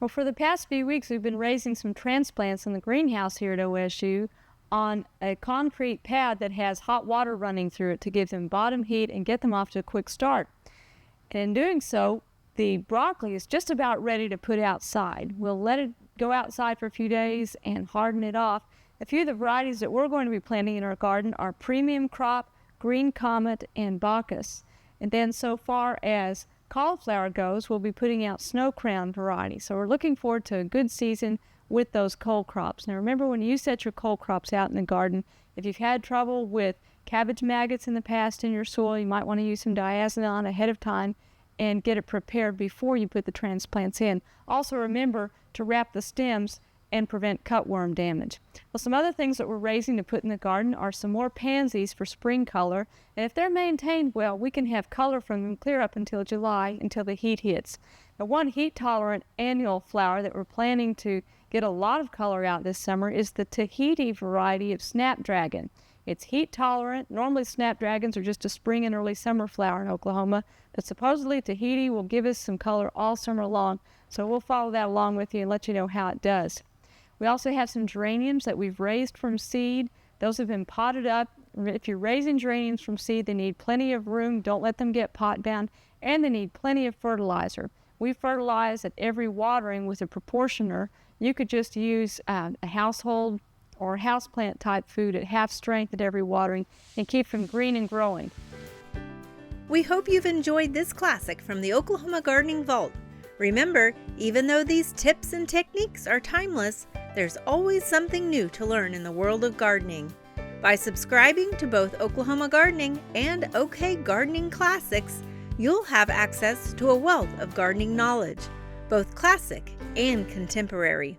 Well, for the past few weeks, we've been raising some transplants in the greenhouse here at OSU on a concrete pad that has hot water running through it to give them bottom heat and get them off to a quick start. And in doing so, the broccoli is just about ready to put outside. We'll let it go outside for a few days and harden it off. A few of the varieties that we're going to be planting in our garden are Premium Crop, Green Comet, and Bacchus. And then so far as cauliflower goes, we'll be putting out Snow Crown variety. So we're looking forward to a good season with those cole crops. Now remember, when you set your cole crops out in the garden, if you've had trouble with cabbage maggots in the past in your soil, you might want to use some diazinon ahead of time and get it prepared before you put the transplants in. Also remember to wrap the stems and prevent cutworm damage. Well, some other things that we're raising to put in the garden are some more pansies for spring color. And if they're maintained well, we can have color from them clear up until July, until the heat hits. Now, one heat-tolerant annual flower that we're planning to get a lot of color out this summer is the Tahiti variety of snapdragon. It's heat-tolerant. Normally, snapdragons are just a spring and early summer flower in Oklahoma, but supposedly Tahiti will give us some color all summer long. So we'll follow that along with you and let you know how it does. We also have some geraniums that we've raised from seed. Those have been potted up. If you're raising geraniums from seed, they need plenty of room. Don't let them get pot bound, and they need plenty of fertilizer. We fertilize at every watering with a proportioner. You could just use a household or houseplant type food at half strength at every watering and keep them green and growing. We hope you've enjoyed this classic from the Oklahoma Gardening Vault. Remember, even though these tips and techniques are timeless, there's always something new to learn in the world of gardening. By subscribing to both Oklahoma Gardening and OK Gardening Classics, you'll have access to a wealth of gardening knowledge, both classic and contemporary.